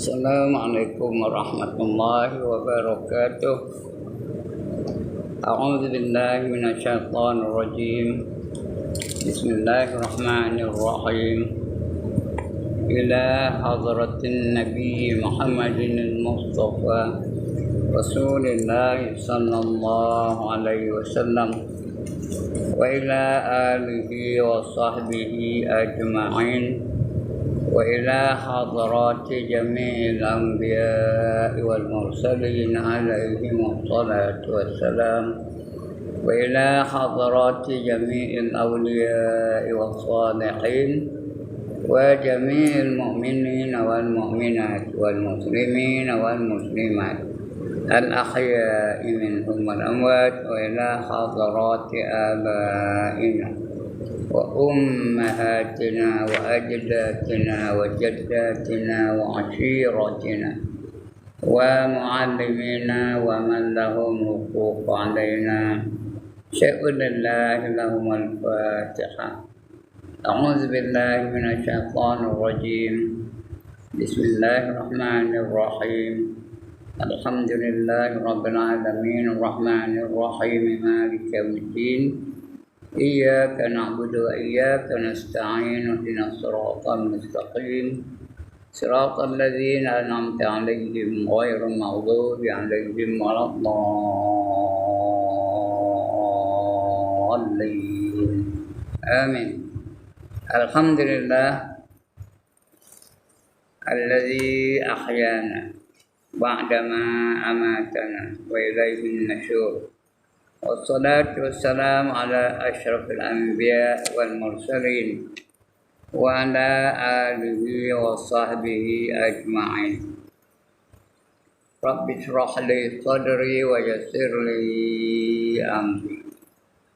Assalamualaikum warahmatullahi wabarakatuh. A'udzu billahi minasyaitonir rajim. Bismillahirrahmanirrahim. Ila hadratin Nabi Muhammadin al-Mustafa Rasulullah sallallahu alaihi wasallam wa ila alihi wa sahbihi ajma'in. وإلى حضرات جميع الأنبياء والمرسلين عليهم الصلاة والسلام وإلى حضرات جميع الأولياء والصالحين وجميع المؤمنين والمؤمنات والمسلمين والمسلمات الأحياء منهم والأموات وإلى حضرات آبائنا وأمهاتنا وأجدادنا وجداتنا وعشيرتنا ومعلمينا ومن لهم حقوق علينا شهد الله لهم الفاتحة. أعوذ بالله من الشيطان الرجيم. بسم الله الرحمن الرحيم. الحمد لله رب العالمين الرحمن الرحيم مالك يوم الدين. إياك نعبد وإياك نستعين اهدنا الصراط المستقيم صراط الذين أنعمت عليهم غير المغضوب عليهم ولا الضالين آمين. الحمد لله الذي أحيانا بعدما أماتنا وإليه النشور. والصلاة والسلام على أشرف الأنبياء والمرسلين وعلى آله وصحبه أجمعين. رب اشرح لي صدري ويسر لي أمري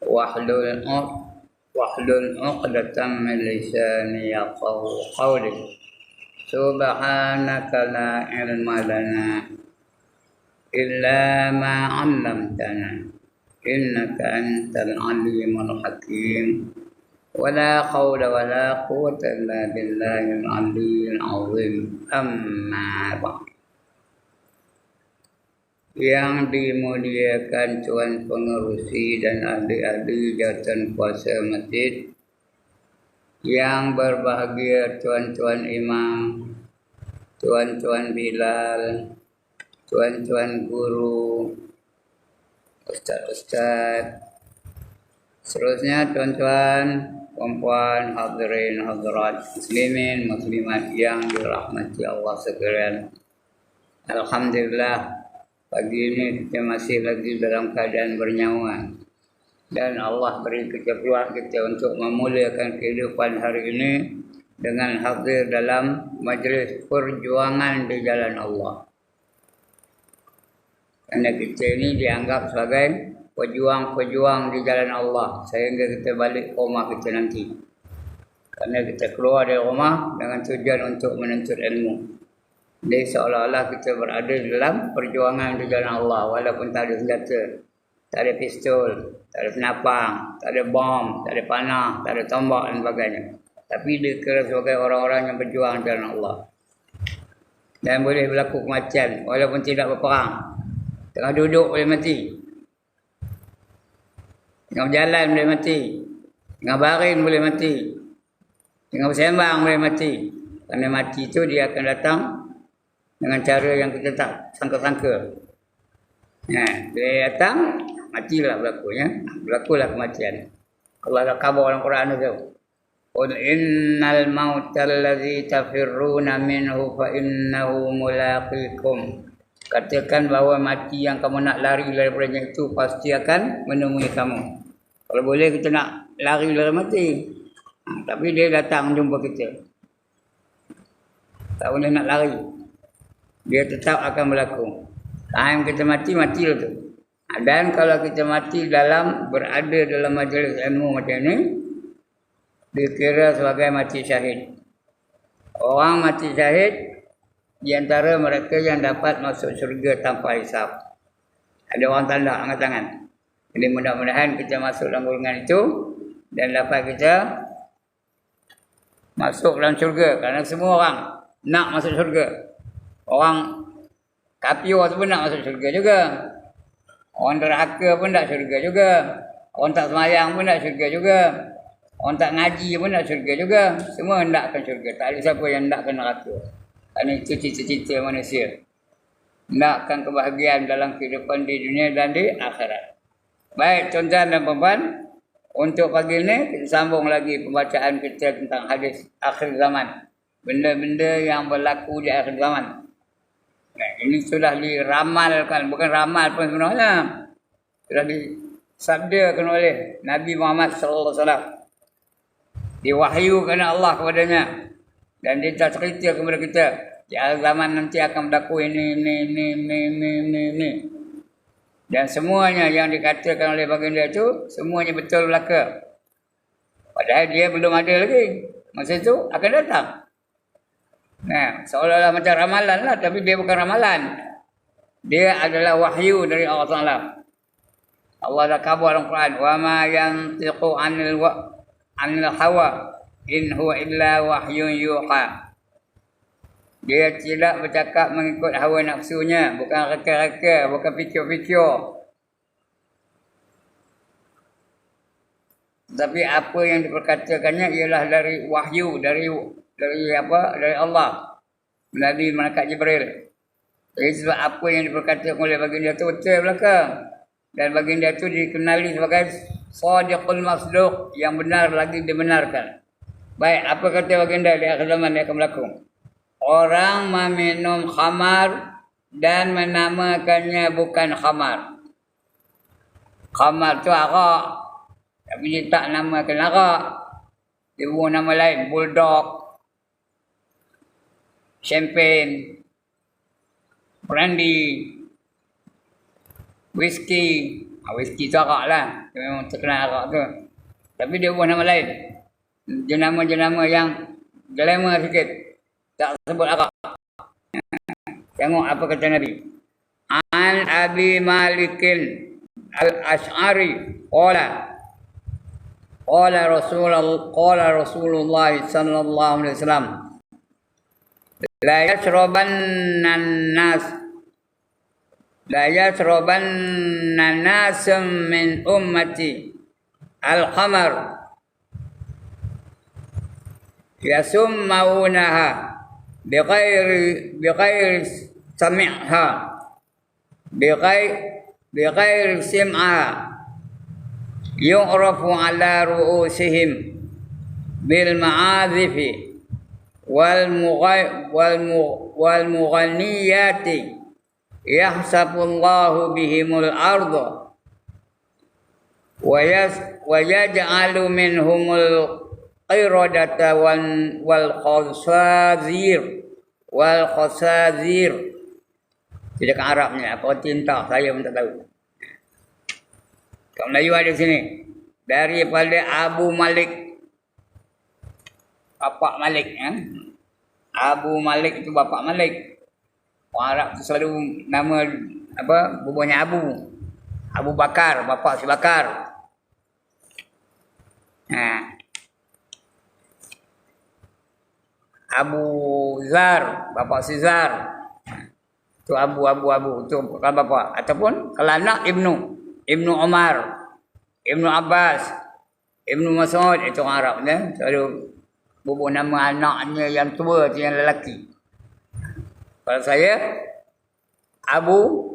واحلل عقدة من لساني يفقهوا قولي. سبحانك لا علم لنا إلا ما علمتنا إنك أنت العليم الحكيم. ولا حول ولا قوة إلا بالله العلي العظيم. أما بعد. Yang dimuliakan Tuan Pengerusi dan ahli-ahli jawatan kuasa masjid, yang berbahagia tuan-tuan imam, tuan-tuan bilal, tuan-tuan guru, ustaz-ustaz, seterusnya tuan-tuan, puan-puan, hadirin, hadirat, muslimin, muslimat yang dirahmati Allah sekalian. Alhamdulillah, pagi ini kita masih lagi dalam keadaan bernyawa. Dan Allah beri kita peluang kita untuk memulakan kehidupan hari ini dengan hadir dalam majlis perjuangan di jalan Allah. Karena kita ini dianggap sebagai pejuang-pejuang di jalan Allah sehingga kita balik rumah kita nanti. Karena kita keluar dari rumah dengan tujuan untuk menuntut ilmu. Jadi seolah-olah kita berada dalam perjuangan di jalan Allah walaupun tak ada senjata, tak ada pistol, tak ada penapang, tak ada bom, tak ada panah, tak ada tombak dan sebagainya. Tapi dikira sebagai orang-orang yang berjuang di jalan Allah. Dan boleh berlaku kematian walaupun tidak berperang. Tengah duduk boleh mati. Tengah berjalan boleh mati. Tengah baring boleh mati. Tengah bersembang boleh mati. Kerana mati itu dia akan datang dengan cara yang kita tak sangka-sangka. Bila dia datang, matilah berlakunya. Berlakulah kematian. Allah dah khabar dalam Quran itu. Qul innal mautal ladzi tafirruna minhu fa innahu mulaqikum. Katakan bahawa mati yang kamu nak lari daripadanya itu pasti akan menemui kamu. Kalau boleh kita nak lari dari mati. Tapi dia datang jumpa kita. Tak boleh nak lari. Dia tetap akan berlaku. Time kita mati, matilah tu. Dan kalau kita mati berada dalam majlis ilmu macam ni, dikira sebagai mati syahid. Orang mati syahid di antara mereka yang dapat masuk syurga tanpa hisab. Ada orang tanda angkat tangan. Jadi mudah-mudahan kita masuk dalam golongan itu dan dapat kita masuk dalam syurga. Kerana semua orang nak masuk syurga. Orang kafir tu pun nak masuk syurga juga. Orang derhaka pun nak syurga juga. Orang tak semayang pun nak syurga juga. Orang tak ngaji pun nak syurga juga. Semua hendakkan syurga. Tak ada siapa yang hendakkan neraka. Kerana itu cita-cita manusia. Hendakkan kebahagiaan dalam kehidupan di dunia dan di akhirat. Baik tuan-tuan dan puan-puan, untuk pagi ini kita sambung lagi pembacaan kita tentang hadis akhir zaman. Benda-benda yang berlaku di akhir zaman. Nah, ini sudah diramalkan, bukan ramal pun sebenarnya. Sudah disabdakan oleh Nabi Muhammad sallallahu alaihi wasallam. Diwahyukan Allah kepadanya dan dia cerita kepada kita, di akhir zaman nanti akan berlaku ini. Dan semuanya yang dikatakan oleh baginda itu semuanya betul belaka. Padahal dia belum ada lagi. Masa itu akan datang. Nah, seolah-olah macam ramalan lah, tapi dia bukan ramalan. Dia adalah wahyu dari Allah Taala. Allah dah khabar dalam Quran, "Wa ma yantiqu 'anil hawa in huwa illa wahyun yuha." Dia tidak bercakap mengikut hawa nafsunya, bukan reka-reka, bukan fikir-fikir. Tapi apa yang diperkatakannya ialah dari wahyu, dari Allah melalui malaikat Jibril. Jadi sebab apa yang diperkatakan oleh baginda itu betul belaka. Dan baginda itu dikenali sebagai Shadiqul Masduq, yang benar lagi dibenarkan. Baik, apa kata baginda di akhir zaman yang akan berlaku? Orang meminum khamar dan menamakannya bukan khamar. Khamar itu arak, tapi dia tak namakan arak. Dia buat nama lain, bulldog, champagne, brandy, whisky. Whisky tu arak lah. Dia memang terkenal arak tu. Tapi dia buat nama lain. Jenama-jenama yang glamour sikit. Tak sebut arak. Tengok apa kata Nabi. An Abi Malikin Al-Ash'ari Qala Rasulullah sallallahu alaihi wasallam, La yashrabanna nasum min ummati al-khamar yasummaunaha bighairi sami'ha bighairi sim'ha yu'rafu ala ru'usihim bil ma'azifi wal mughanniyati yahsabullahu bihimul arda wa yaj'alu minhumul qiradata wal khasazir. Tidak ke Arabnya, apa tinta saya pun tak tahu. Kat Melayu ada sini. Daripada Abu Malik. Bapak Malik. Abu Malik itu Bapak Malik. Orang Arab tu selalu nama bubuhnya Abu. Abu Bakar, Bapak si Bakar. Abu Zar, Bapak si Zar. Itu Abu. Itu kalau bapak. Ataupun kalau anak Ibnu Umar, Ibnu Abbas, Ibnu Mas'ud, itu orang Arab ya. Selalu bubuh nama anaknya yang tua tu yang lelaki. Kalau saya Abu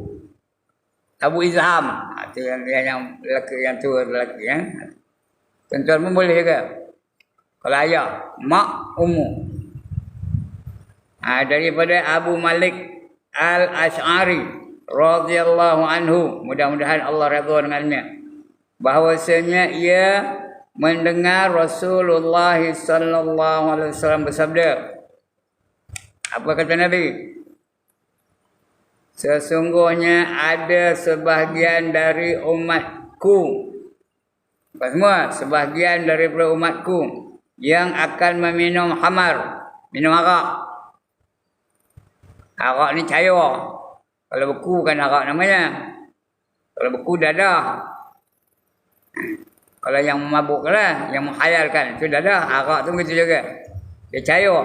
Izham, itu yang lelaki yang tua lelaki ya. Tuan-tuan pun boleh juga. Kalau ayah, mak, ummu. Daripada Abu Malik Al-Ash'ari radhiyallahu anhu, mudah-mudahan Allah redha dengannya, bahwasanya ia mendengar Rasulullah sallallahu alaihi wasallam bersabda. Apa kata Nabi? Sesungguhnya ada sebahagian dari umatku, bukan semua, sebahagian daripada umatku yang akan meminum khamar, minum arak. Arak ni cair. Kalau beku kan arak namanya. Kalau beku dadah. Kalau yang mabuk lah, yang menghayalkan, itu dadah. Arak tu begitu juga. Dia cair.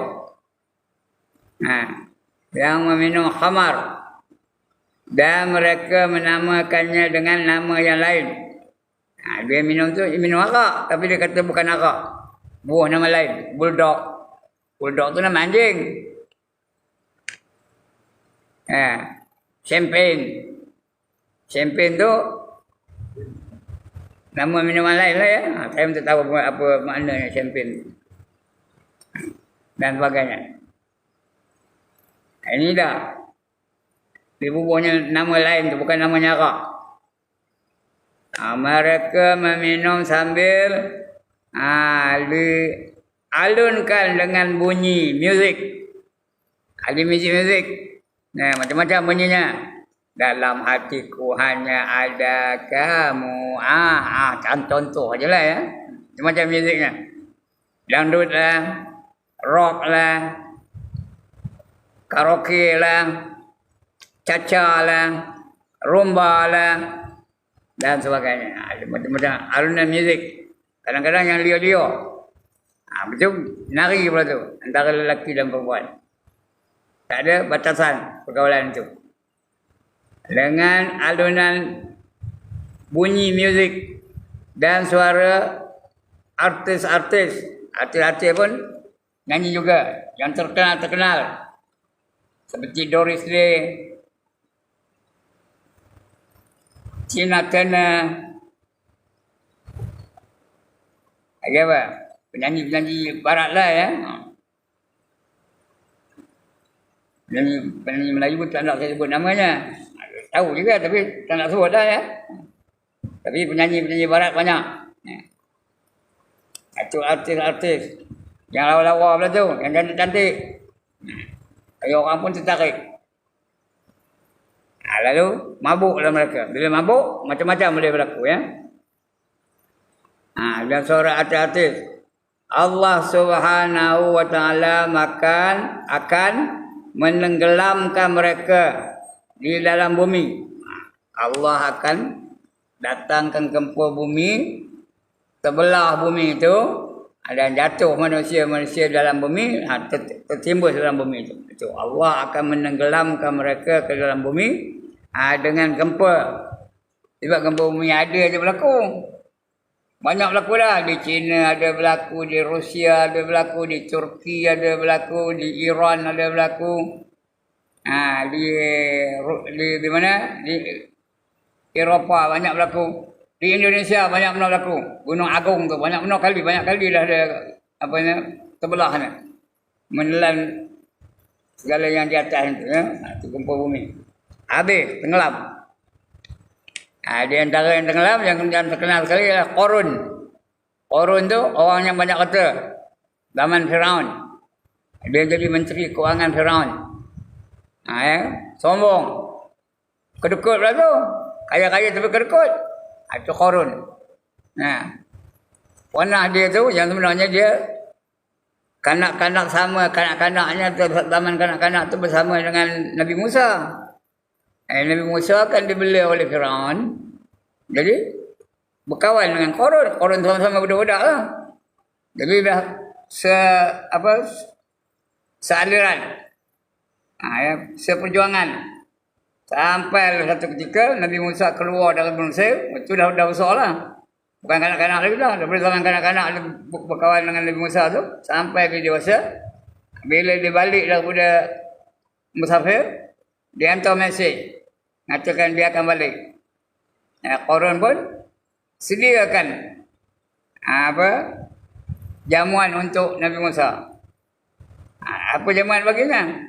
yang meminum khamar dan mereka menamakannya dengan nama yang lain. Dia minum arak, tapi dia kata bukan arak. Buah nama lain, bulldog. Bulldog tu nama anjing. Champagne. Champagne tu nama minuman lain lah ya. Saya tak tahu apa maknanya champagne dan sebagainya. Ini dah. Dia bubuhnya nama lain tu, bukan namanya arak. Mereka meminum sambil dialunkan dengan bunyi muzik. Ada muzik. Macam-macam bunyinya. Dalam hatiku hanya ada kamu. Contoh aja lah ya. Macam-macam muziknya. Dangdut lah, rock lah, karaoke lah, caca lah, rumba lah, dan sebagainya. Ada macam-macam alunan muzik. Kadang-kadang yang liar-liar. Betul, nari pula tu. Antara lelaki dan perempuan. Tak ada batasan pergaulan itu. Dengan alunan bunyi muzik dan suara artis-artis. Artis-artis pun nyanyi juga. Yang terkenal. Seperti Doris Day, Tina Turner. Lagi apa? Penyanyi-penyanyi barat lah ya. Penyanyi Melayu pun tak nak saya sebut namanya. Tahu juga tapi tak nak sebut dah ya. Tapi penyanyi-penyanyi barat banyak. Itu artis-artis yang lawa-lawa pula tu, yang cantik-cantik. Kayak orang pun tertarik. Lalu mabuklah mereka. Bila mabuk, macam-macam boleh berlaku ya. Dan suara artis-artis. Allah Subhanahu wa taala akan menenggelamkan mereka di dalam bumi. Allah akan datangkan gempa bumi, terbelah bumi itu, dan jatuh manusia dalam bumi, tertimbun dalam bumi itu. Allah akan menenggelamkan mereka ke dalam bumi dengan gempa. Sebab gempa bumi ada je berlaku. Banyak berlaku dah. Di China ada berlaku, di Rusia ada berlaku, di Turki ada berlaku, di Iran ada berlaku. Di mana? Di Eropah banyak berlaku. Di Indonesia banyak benar berlaku. Gunung Agung tu banyak kali dah ada terbelah ni. Menelan segala yang di atas itu ya. Itu gempa bumi. Habis tenggelam. Di antara yang tenggelam yang terkenal sekali adalah Qarun. Qarun tu orang yang banyak kata. Zaman Firaun. Dia jadi menteri keuangan Firaun. Sombong. Kedekut pula tu. Kaya-kaya tapi kedekut. Itu Qarun. Panah dia tu yang sebenarnya dia kanak-kanak sama, kanak-kanaknya zaman kanak-kanak tu bersama dengan Nabi Musa. Nabi Musa kan dibela oleh Firaun. Jadi berkawan dengan Qarun. Qarun sama-sama budak-budak lah. Jadi dah sealiran. Seperjuangan. Sampai satu ketika Nabi Musa keluar dari Mesir, itu dah besar lah. Bukan kanak-kanak lagi dah. Daripada zaman kanak-kanak berkawan dengan Nabi Musa tu, sampai ke dewasa. Bila dia balik daripada musafir, dia hantar mesej. Ngatakan dia akan balik. Qarun pun sediakan jamuan untuk Nabi Musa. Apa jamuan baginya?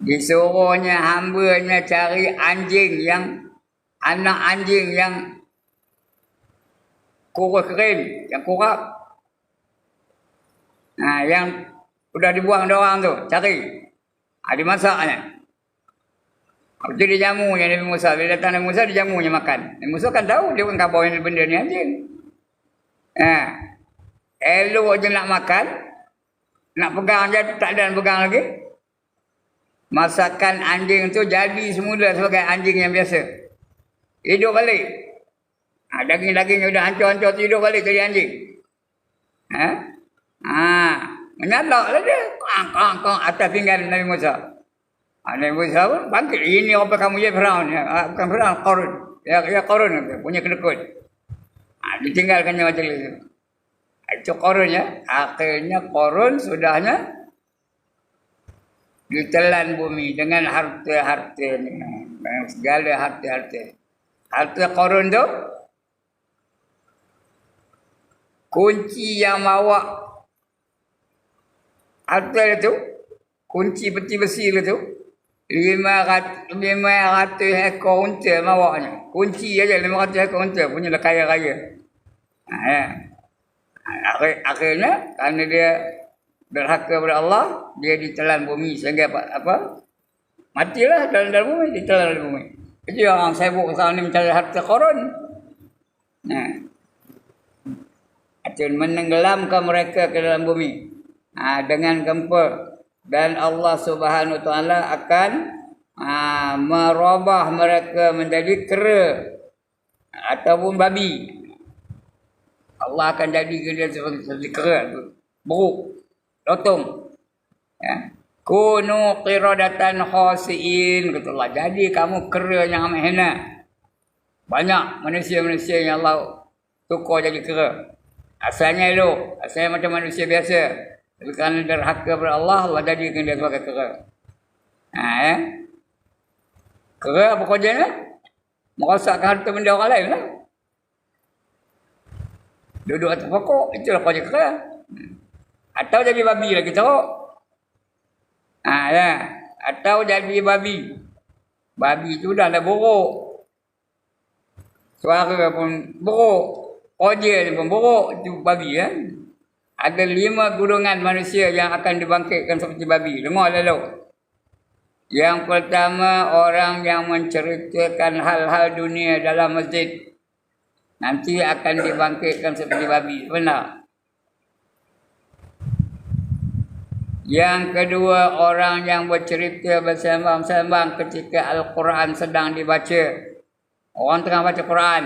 Disuruhnya hambanya cari anak anjing yang kurus kering, yang kurap. Yang sudah dibuang orang tu, cari. Dimasaknya. Itu dia jamunya Nabi Musa. Bila datang Nabi Musa, dia jamunya makan. Nabi Musa kan tahu dia bukan kabar benda ni anjing. Elok je nak makan. Nak pegang je, tak ada nak pegang lagi. Masakan anjing tu jadi semula sebagai anjing yang biasa. Hidup balik. Daging-dagingnya sudah hancur-hancur, hidup balik jadi anjing. Menyalaklah dia. Kong atas pinggan Nabi Musa. Nabi Musa pun bangkit. Ini apa kamu ya Firaun? Bukan Firaun, Qarun. Ya Qarun punya kedekut. Ditinggalkannya majlis itu. Itu Qarun ya. Akhirnya Qarun sudahnya ditelan bumi dengan harta-harta ni. Dengan segala harta-harta. Harta Qarun tu kunci yang bawa harta itu, kunci peti besi itu 500 ekor unta bawanya. Kunci aja 500 ekor unta punya dah kaya-kaya. Akhirnya kerana dia derhaka kepada Allah, dia ditelan bumi sehingga apa? Matilah dalam bumi, ditelan dalam bumi. Itu yang orang sibuk sekarang ni mencari harta Qarun. Itu menenggelamkan mereka ke dalam bumi dengan gempa, dan Allah Subhanahu Wa Taala akan merubah mereka menjadi kera ataupun babi. Allah akan jadikan dia seperti kera, buruk, lotong. Ya. Kunu qiradatan khasiin, kata Allah. Jadi kamu kera yang amat hina. Banyak manusia-manusia yang Allah tukar jadi kera. Asalnya elok, asalnya macam manusia biasa. Tapi kerana derhaka kepada Allah, Allah jadikan dia sebagai kera. Kera apa kerjanya? Merosakkan harta benda orang lain lah. Duduk atas pokok, itulah kerja kera. Atau jadi babi lagi teruk. Atau jadi babi. Babi tu dah buruk. Suara pun buruk. Kerja pun buruk. Itu babi ya. Ada 5 golongan manusia yang akan dibangkitkan seperti babi. Dengar lalu. Yang pertama, orang yang menceritakan hal-hal dunia dalam masjid. Nanti akan dibangkitkan seperti babi. Benar. Yang kedua, orang yang bercerita bersembang-sembang ketika Al-Quran sedang dibaca. Orang tengah baca Quran.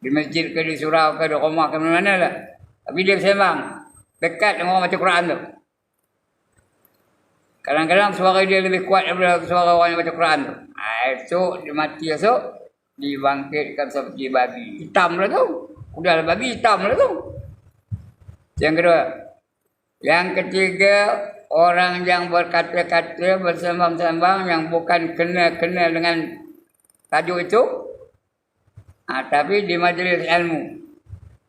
Di masjid ke, di surau ke, di rumah ke, mana-mana lah. Tapi dia bersembang. Dekat dengan orang baca Quran tu. Kadang-kadang suara dia lebih kuat daripada suara orang yang baca Quran tu. Esok, dia mati esok, dibangkitkan seperti babi. Hitam lah tu. Udahlah babi, hitam lah tu. Yang kedua. Yang ketiga, orang yang berkata-kata bersembang-sembang yang bukan kena dengan tajuk itu. Tapi di majlis ilmu.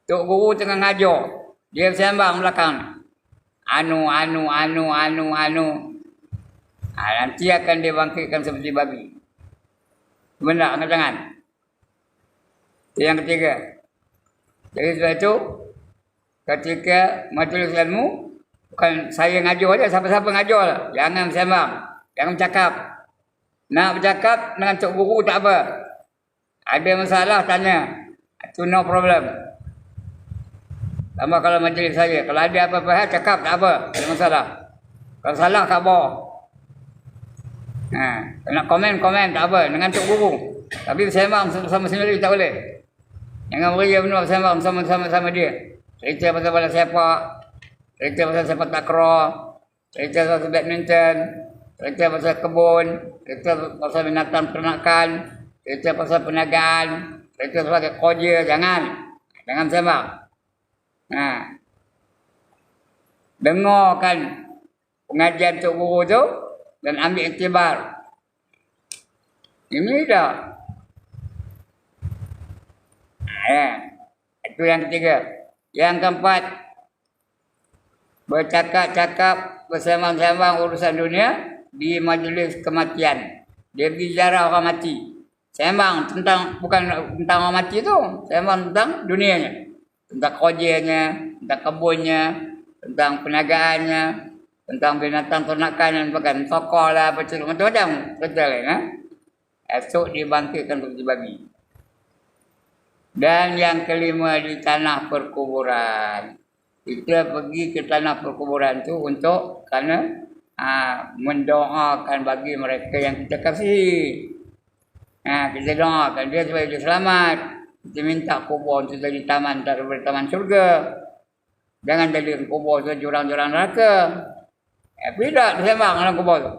Tok guru tengah ngajar. Dia bersembang belakang. Anu. Nanti akan dibangkitkan seperti babi. Benar ke jangan? Itu yang ketiga. Jadi sebab itu, ketika majlis ilmu, bukan saya ngajar aja, siapa-siapa ngajar lah. Jangan bersembang. Jangan bercakap. Nak bercakap dengan tok guru tak apa. Ada masalah tanya. Itu no problem. Sama kalau majlis saya. Kalau ada apa-apa hal, cakap tak apa. Tak ada masalah. Kalau salah, khabar. Nak komen tak apa. Dengan tok guru. Tapi bersembang sama sendiri tak boleh. Jangan beria benar bersembang sama dia. Cerita pasal bola sepak. Cerita pasal sepak takraw. Cerita pasal badminton. Cerita pasal kebun. Cerita pasal binatang ternakan. Cerita pasal perniagaan. Cerita pasal kerja. Jangan bersembang. Dengarkan pengajian tok guru tu dan ambil iktibar. Ini dah. Itu yang ketiga. Yang keempat, bercakap-cakap bersembang-sembang urusan dunia di majlis kematian. Dia pergi ziarah orang mati. Sembang tentang, bukan tentang orang mati tu, sembang tentang dunianya. Tentang kerjanya, tentang kebunnya, tentang perniagaannya, tentang binatang ternakan dan sebagainya. Tokoh lah, macam-macam. Betul kan? Esok dibangkitkan seperti babi. Dan yang kelima, di tanah perkuburan. Kita pergi ke tanah perkuburan tu untuk kerana mendoakan bagi mereka yang kita kasih. Kita doakan dia supaya dia selamat. Kita minta kubur untuk jadi taman daripada taman syurga. Jangan jadi kubur tu jurang-jurang neraka. Tidak bersembang dalam kubur tu.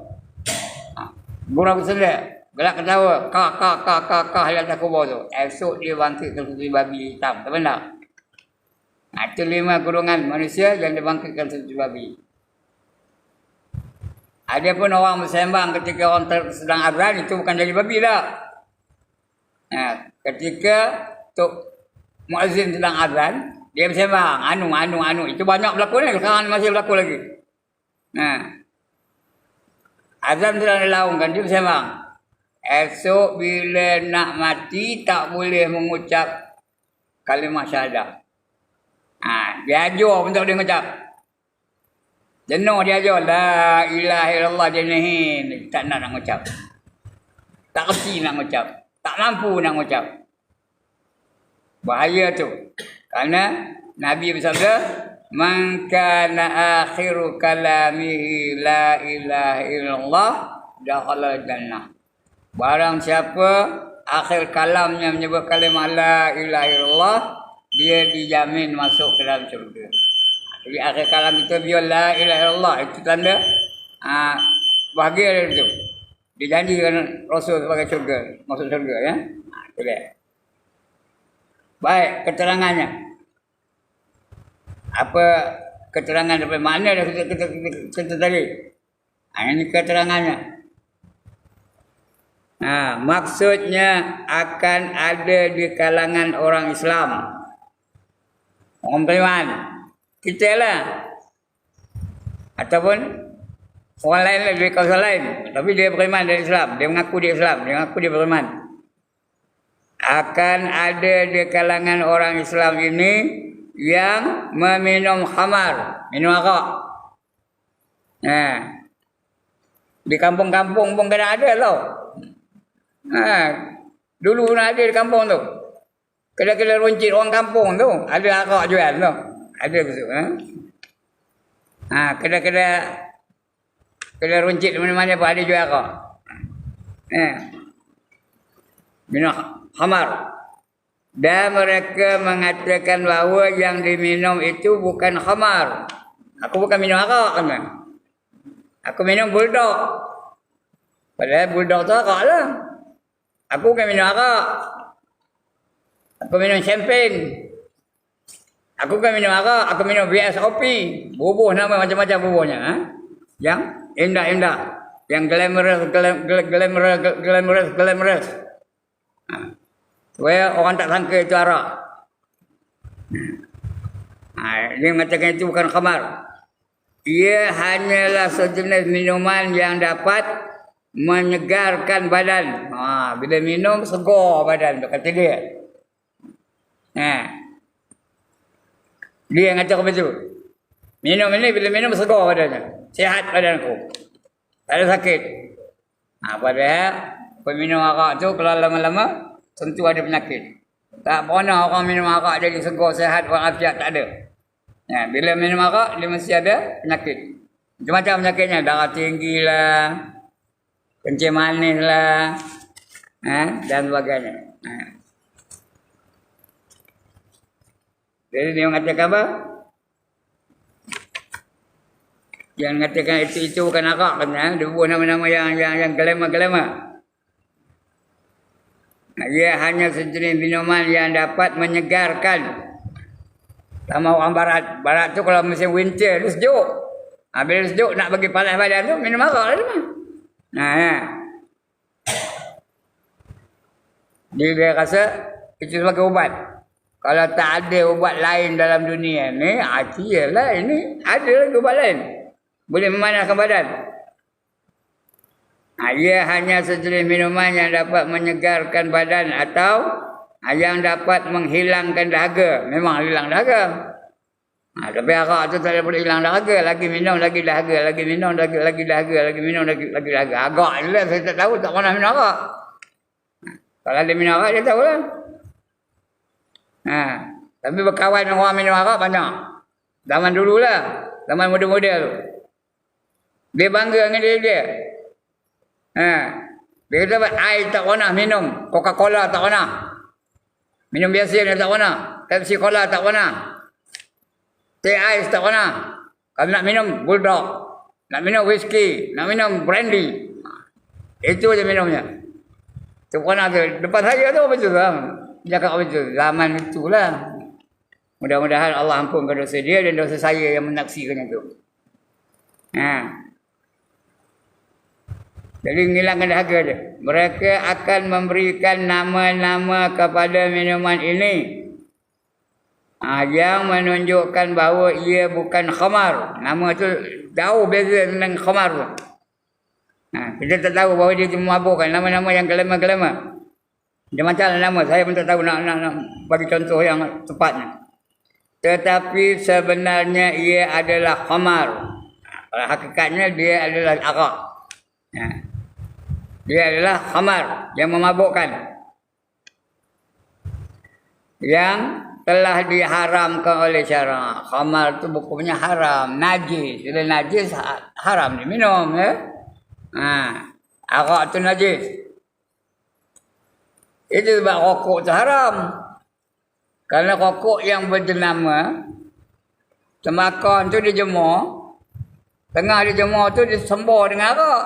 Gurau bersedia, gelak ketawa, kah di atas kubur tu. Esok dia bangkitkan seperti babi hitam. Tak benar? Itu 5 golongan manusia yang dibangkitkan seperti babi. Ada pun orang bersembang ketika orang sedang azan, itu bukan jadi babi dah. Ketika Tok Muazzin sedang azan, dia bersembang, anu. Itu banyak berlaku ni, sekarang masih berlaku lagi. Azan sedang dilaungkan, dia bersembang. Esok bila nak mati, tak boleh mengucap kalimah syahadah. Dia ajar untuk dia mengucap. Jenuh dia ajar, la ilaha illallah dia nahin. Tak nak mengucap. Tak kerti nak mengucap. Tak mampu nak mengucap. Bahaya tu. Kerana Nabi bersabda, man kana akhiru kalamihi la ilaha illallah dakhala jannah. Barang siapa akhir kalamnya menyebut kalimah la ilaha illallah, dia dijamin masuk ke dalam syurga. Jadi akhir kalam kita biar la ilaha illallah, itu tanda bahagia dari itu. Dijanjikan Rasul sebagai syurga, masuk syurga ya. Itu dia. Baik, keterangannya. Apa keterangan daripada mana dah kita tadi? Ini keterangannya. Maksudnya akan ada di kalangan orang Islam, orang beriman, kita lah, ataupun orang lain lah dari kawasan lain, tapi dia beriman dari Islam, dia mengaku dia Islam, dia mengaku dia beriman. Akan ada di kalangan orang Islam ini yang meminum khamar, minum arak. Di kampung-kampung pun kena ada tau. Dulu pun ada di kampung tu. Kedai-kedai runcit orang kampung tu, ada arak jual tu. Ada tu. Kedai runcit mana-mana pun ada jual arak. Minum khamar. Dan mereka mengatakan bahawa yang diminum itu bukan khamar. Aku bukan minum arak kan. Aku minum bulldog. Padahal bulldog tu arak lah. Aku bukan minum arak. Aku minum champagne. Aku bukan minum arak. Aku minum VSOP. Bubuh nama macam-macam bubuhnya. Yang indah-indah. Yang glamorous. Supaya orang tak sangka itu arak. Dia mengatakan itu bukan khamar. Ia hanyalah sejenis minuman yang dapat menyegarkan badan. Bila minum, segar badan. Kata dia. Dia yang kata begitu. Minum ini, bila minum, segar badannya. Sihat badanku. Tak ada sakit. Padahal, peminum arak tu kalau lama-lama, tentu ada penyakit. Tak pernah orang minum arak jadi segar, sehat, walafiat, tak ada. Bila minum arak, dia mesti ada penyakit. Macam-macam penyakitnya. Darah tinggi lah, kencing manis lah, dan sebagainya. Jadi dia mengatakan apa? Yang mengatakan itu bukan arak kan? Dia buat nama-nama yang gelema-gelema. Ia hanya sejenis minuman yang dapat menyegarkan. Sama orang barat. Barat tu kalau musim winter tu sejuk. Bila sejuk nak bagi panas badan tu, minum arak lah dia. Dia rasa itu sebagai ubat. Kalau tak ada ubat lain dalam dunia ni, iyalah ini ada lagi ubat lain. Boleh memanaskan badan. Ia hanya sejenis minuman yang dapat menyegarkan badan atau yang dapat menghilangkan dahaga. Memang hilang dahaga. Tapi arak tu tak boleh hilang dahaga. Lagi minum, lagi dahaga. Lagi minum, lagi dahaga. Lagi minum, lagi dahaga. Agak je lah. Saya tak tahu, tak pernah minum arak. Kalau dia minum arak, dia tahu lah. Tapi berkawan dengan orang minum arak banyak. Zaman dulu lah. Zaman muda-muda tu. Dia bangga dengan diri dia. Dia kata, air tak pernah minum. Coca-Cola tak pernah. Minum biasa dia tak pernah. Pepsi Cola tak pernah. Teh ais tak pernah. Kalau nak minum bulldog, nak minum whisky, nak minum brandy. Itu je minumnya. Tu pernah tu. Depan saya tu betul lah. Cakap betul. Zaman itulah. Mudah-mudahan Allah ampunkan dosa dia dan dosa saya yang menaksikannya tu. Jadi menghilangkan dahaga dia. Mereka akan memberikan nama-nama kepada minuman ini. Yang menunjukkan bahawa ia bukan khamar. Nama tu jauh beza dengan khamar tu. Kita tak tahu bahawa dia cuma mabukkan. Nama-nama yang kelema-kelema. Dia macam nama. Saya pun tak tahu nak bagi contoh yang tepatnya. Tetapi sebenarnya ia adalah khamar. Hakikatnya dia adalah arak. Dia adalah khamar yang memabukkan. Yang telah diharamkan oleh syarak. Khamar tu bukannya haram, najis. Bila najis haram diminum ya. Arak tu najis. Itu sebab rokok tu haram. Kerana rokok yang berjenama tembakau tu dijemur. Tengah dijemur tu disembur dengan arak.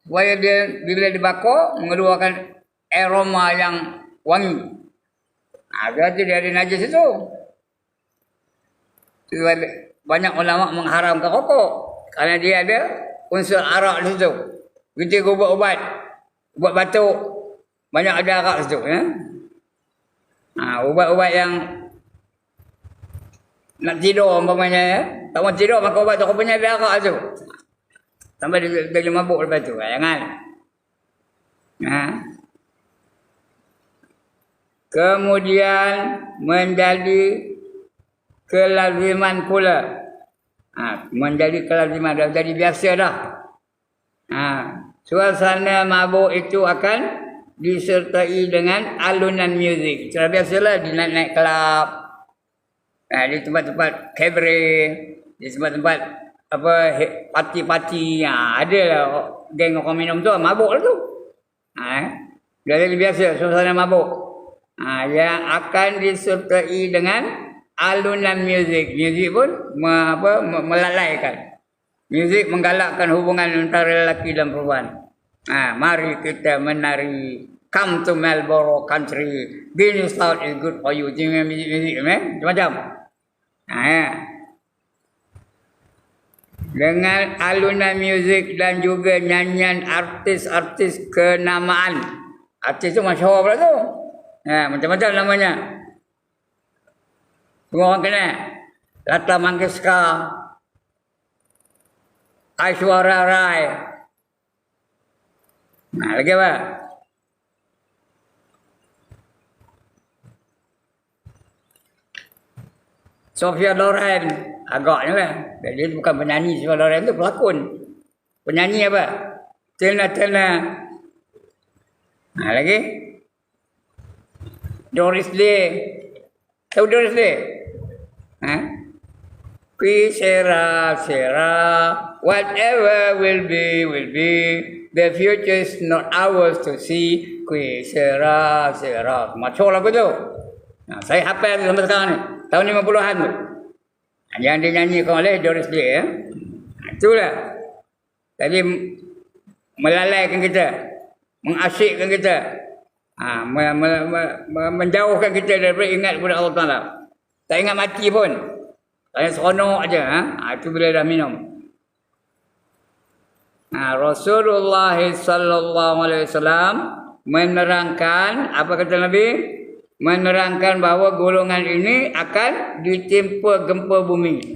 Supaya dia bila dibakar mengeluarkan aroma yang wangi. Berarti dia ada najis itu. Banyak ulama mengharamkan rokok. Kerana dia ada unsur arak di situ. Kita ubat-ubat. Ubat batuk. Banyak ada arak di situ. Ya? Ubat-ubat yang nak tidur umpamanya ya. Tak mau tidur maka ubat tu rupanya ada arak tu. Sampai dia mabuk lepas tu. Jangan. Kemudian menjadi kelaziman pula. Menjadi kelaziman. Dah jadi biasa dah. Suasana mabuk itu akan disertai dengan alunan muzik. Sudah biasalah di naik kelab. Di tempat-tempat cabaret. Di tempat-tempat parti-parti. Ada lah geng orang minum tu. Mabuk lah tu. Dah jadi biasa suasana mabuk. Yang akan disertai dengan alunan muzik. Muzik pun melalaikan. Muzik menggalakkan hubungan antara lelaki dan perempuan. Mari kita menari Come to Marlboro Country. Being Stout is good for you. Jangan muzik-muzik macam-macam. Dengan alunan muzik dan juga nyanyian artis-artis kenamaan. Artis tu masyhur pula tu. Macam-macam namanya. Semua orang kenal. Lata Mangkeskar, Aishwarya Rai. Lagi apa? Sophia Loren. Agaknya lah. Dia bukan penyanyi. Sophia Loren tu pelakon. Penyanyi apa? Tina Turner. Lagi? Doris Day. Tahu Doris Day? Qui sera, whatever will be, will be. The future is not ours to see. Qui sera. Masyhur lagu tu. Saya hafal sampai sekarang ni. Tahun 50-an tu. Yang dinyanyikan oleh Doris Day. Itulah. Tadi melalaikan kita. Mengasyikkan kita. Menjauhkan kita daripada ingat kepada Allah Ta'ala. Tak ingat mati pun. Hanya seronok aja. Itu bila dah minum. Rasulullah sallallahu alaihi wasallam menerangkan, apa kata Nabi? Menerangkan bahawa golongan ini akan ditimpa gempa bumi.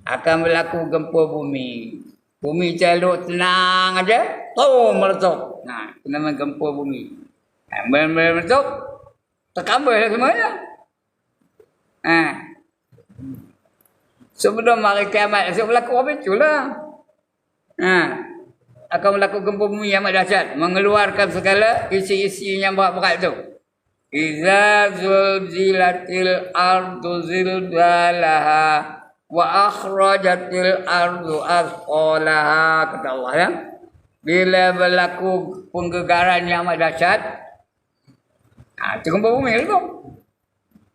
Akan berlaku gempa bumi. Bumi caluk tenang aja, meletup. Itu nama gempa bumi. Meletup, terkambah lah semuanya. Sebelum hari kiamat, asyik berlaku apa itulah. Akan berlaku gempa bumi yang amat dahsyat, mengeluarkan segala isi-isi yang berat-berat itu. Iza zulzilatil ardu zilzalaha wa akhrajatil ardu asqalaha, kata Allah ya. Bila berlaku penggegaran yang amat dahsyat, itu gempa bumi itu.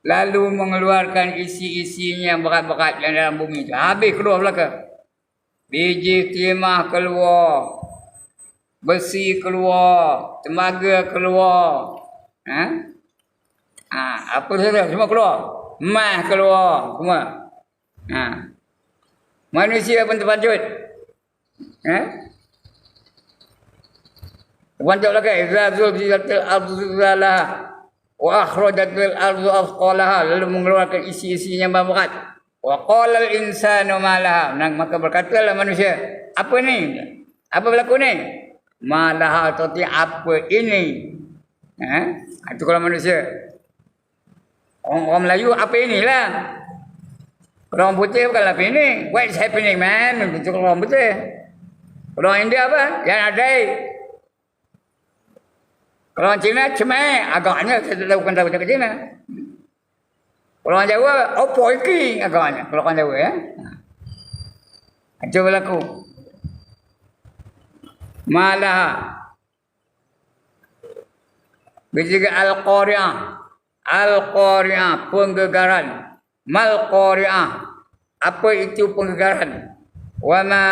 lalu mengeluarkan isi-isinya yang berat-berat yang dalam bumi itu. Habis keluar belaka. Biji timah keluar, besi keluar, tembaga keluar. Apa saja semua keluar. Emas keluar semua. Manusia pun terpancut. Terpancut lagi. Idza zulzilatil ardu zilzalaha wa akhrajatil ardu athqalaha, lalu mengeluarkan isi-isinya yang berat. Wa qala al insanu ma laha, maka berkatalah manusia, apa ni? Apa berlaku ni? Ma laha, arti apa ini? Itu kalau manusia. Orang Melayu, apa inilah? Orang putih bukan apa ini? What is happening, man? Itu orang putih. Orang India apa? Yang ada. Orang Cina, cemai. Agaknya saya bukan tahu cakap Cina. Orang Jawa, opo iki agaknya. Kalau orang Jawa ya. Coba berlaku. Malah. Bija Al-Qari'ah. Al-Qari'ah, penggegaran. Mal-Qari'ah, apa itu penggegaran? Wa ma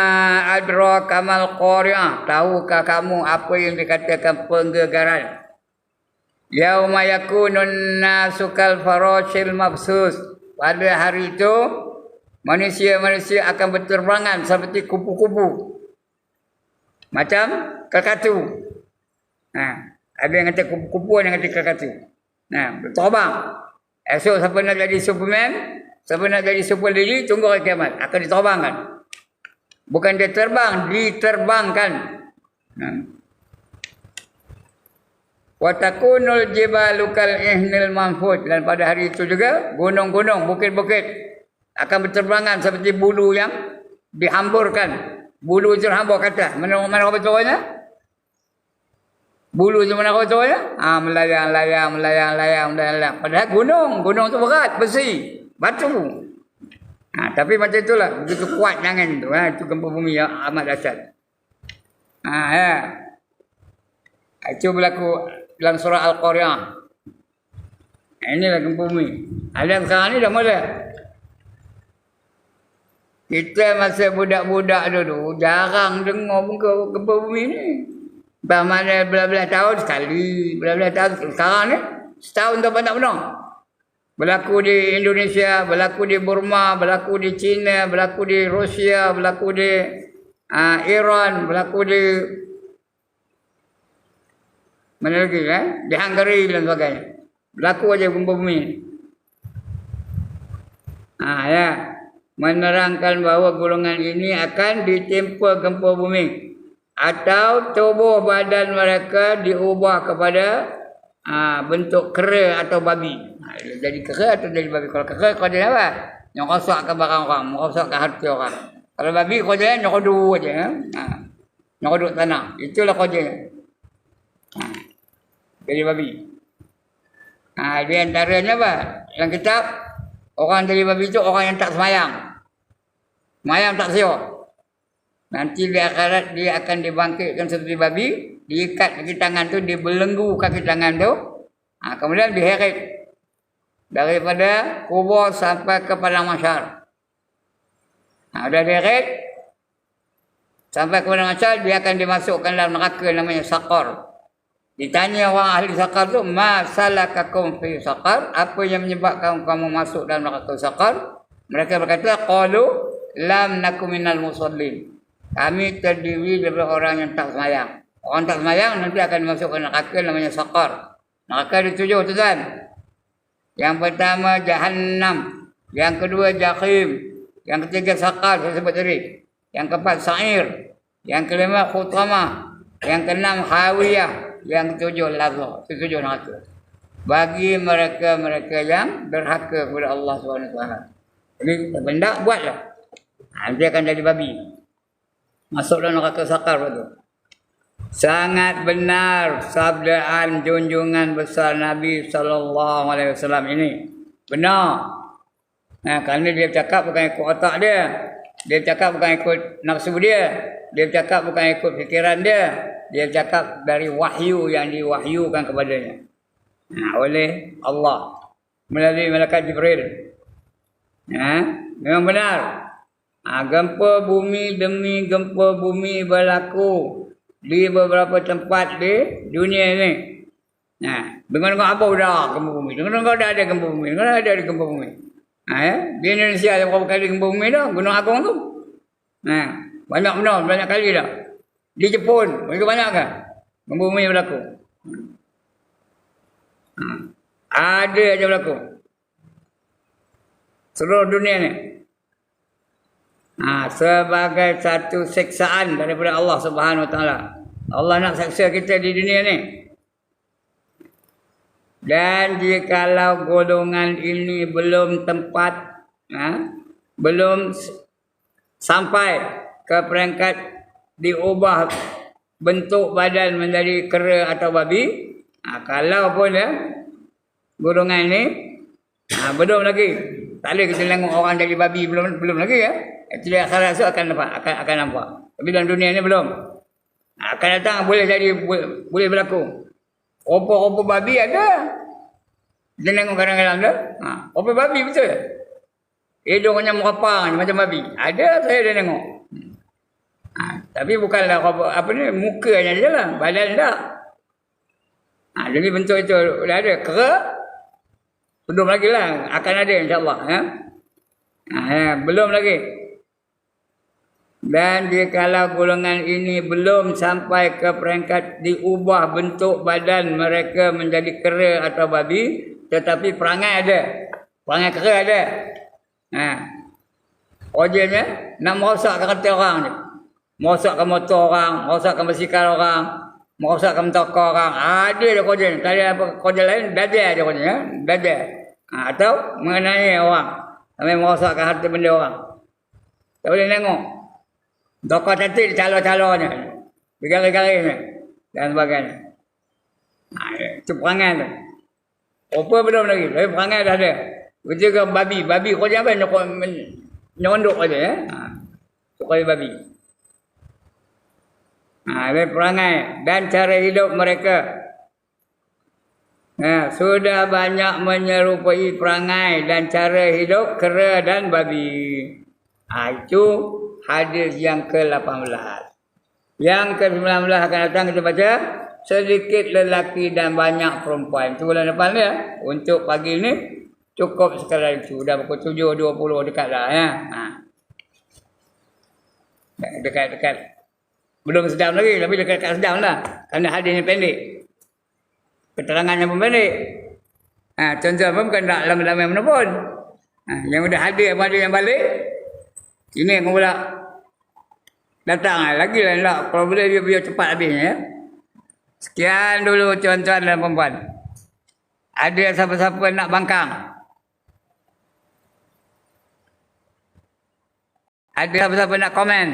adraka mal-Qari'ah, tahukah kamu apa yang dikatakan penggegaran? Yauma yakunun nasu kal farashil mabsus, pada hari itu manusia-manusia akan berterbangan seperti kupu-kupu, macam kakatu. Ada yang kata kupu-kupu, ada yang kata kakatu. Berterbang. Esok siapa nak jadi Superman, siapa nak jadi Super Lady, tunggu hari kiamat. Akan diterbangkan. Bukan dia terbang, diterbangkan. Wa takunul jibalu kal ihnil manfud, dan pada hari itu juga gunung-gunung, bukit-bukit akan berterbangan seperti bulu yang dihamburkan. Bulu itu hambur kata. Mana betulnya? Bulu tu mana kau tahu ya? Melayang. Padahal gunung tu berat, besi, batu. Tapi macam itulah, begitu kuat tangan tu. Itu gempa bumi yang amat dahsyat. Itu berlaku dalam surah Al-Qari'ah. Inilah gempa bumi. Ada sekarang ni dah mula. Kita masa budak-budak dulu jarang dengar muka gempa bumi ni. Mana belah-belah tahun sekali, belah-belah tahun. Sekarang ni setahun tak benar. Berlaku di Indonesia, berlaku di Burma, berlaku di China, berlaku di Rusia, berlaku di Iran, berlaku di mana lagi di Hungary dan sebagainya. Berlaku aja gempa bumi. Menerangkan bahawa golongan ini akan ditimpa gempa bumi, atau tubuh badan mereka diubah kepada bentuk kera atau babi. Jadi kera atau jadi babi. Kalau kera kau dia apa? Nyokosakkan barang orang, merosakkan harta orang. Kalau babi kau dia nyokodu aja. Nyokodu tanah. Itulah kau dia. Jadi babi. Di antaranya apa? Yang kitab, orang jadi babi itu orang yang tak semayang. Semayang tak siok. Nanti di akhirat dia akan dibangkitkan seperti babi, diikat kaki tangan tu, dibelenggu kaki tangan tu, kemudian diheret daripada kubur sampai ke padang mahsyar. Dah diheret sampai ke padang mahsyar, dia akan dimasukkan dalam neraka namanya Saqar. Ditanya orang ahli Saqar tu, ma salakakum fi Saqar, apa yang menyebabkan kamu masuk dalam neraka Saqar? Mereka berkata, qalu lam nakum minal musallin, kami terdiri daripada orang yang tak semayang. Orang tak semayang nanti akan dimasukkan neraka namanya Saqar. Neraka ada 7 tuan. Yang pertama Jahannam, yang kedua Jahim, yang ketiga Saqar saya sebut tadi, yang keempat Sa'ir, yang kelima Khutamah, yang keenam Hawiyah, yang ketujuh Lazah. 7 neraka bagi mereka-mereka yang derhaka kepada Allah SWT. Jadi benda buatlah. Nanti akan jadi babi. Masuk dalam neraka Saqar tu. Sangat benar sabdaan junjungan besar Nabi SAW ini. Benar. Kerana dia cakap bukan ikut otak dia. Dia cakap bukan ikut nafsu dia. Dia cakap bukan ikut fikiran dia. Dia cakap dari wahyu yang diwahyukan kepadanya oleh Allah. melalui malaikat Jibril. Memang benar. Gempa bumi demi gempa bumi berlaku di beberapa tempat di dunia ini. Dengan apa udah gempa bumi? Dengan dah ada gempa bumi. Dengan ada gempa bumi. Di Indonesia ada berapa kali gempa bumi dah? Gunung Agung tu. Banyak benar, banyak kali dah. Di Jepun, mereka banyak kan? Gempa bumi berlaku. Ada aja berlaku. Seluruh dunia ni. Sebagai satu siksaan daripada Allah Subhanahu Wa Taala. Allah nak seksa kita di dunia ni. Dan jikalau golongan ini belum tempat, belum sampai ke peringkat diubah bentuk badan menjadi kera atau babi, kalau pun golongan ini belum lagi, tak boleh kita tengok orang jadi babi belum lagi ya. Itu dia akhirat esok akan nampak. Tapi dalam dunia ni belum. Akan datang boleh jadi, boleh berlaku. Rupa-rupa babi ada. Kita tengok kadang-kadang tu. Rupa babi betul. Hidungnya merapang macam babi. Ada, saya dah tengok. Tapi bukanlah apa ni, mukanya je lah. Badan tak. Jadi bentuk itu dah ada. Kera. Belum lagi lah. Akan ada insyaAllah. Belum lagi. Dan jikalau golongan ini belum sampai ke peringkat diubah bentuk badan mereka menjadi kera atau babi, tetapi perangai ada. Perangai kera ada. Orangnya nak merosakkan kereta orang ni. Merosakkan motor orang, merosakkan basikal orang, merosakkan motor orang. Ada je kerja ni. Tak ada apa kerja lain, dadah je kerja. Dadah. Atau mengenai orang. Sampai merosakkan harta benda orang. Tak boleh tengok. Tokoh cantik calon-calonnya. Bergaris-garisnya. Dan sebagainya. Itu perangai tu. Rupa belum lagi. Tapi perangai dah ada. Kerja ke babi. Babi kerja apa? Nyondok aja ya. Kerja babi. Ini perangai. Dan cara hidup mereka. Sudah banyak menyerupai perangai dan cara hidup kera dan babi. Itu hadis yang ke-18. Yang ke-19 akan datang kita baca. Sedikit lelaki dan banyak perempuan. Itu bulan depan dia. Untuk pagi ni cukup sekadar itu. Dah pukul 7.20 dekat dah ya. Dekat-dekat. Belum sedang lagi tapi dekat-dekat sedang lah. Kerana hadisnya pendek. Keterangannya pun pendek. Contoh pun bukan tak lama-lama mana pun. Yang udah hadir apa ada yang balik. Ini yang pula datang lagi lah nak. Kalau boleh biar cepat habisnya ya. Sekian dulu tuan-tuan dan perempuan. Ada siapa-siapa nak bangkang? Ada siapa-siapa nak komen?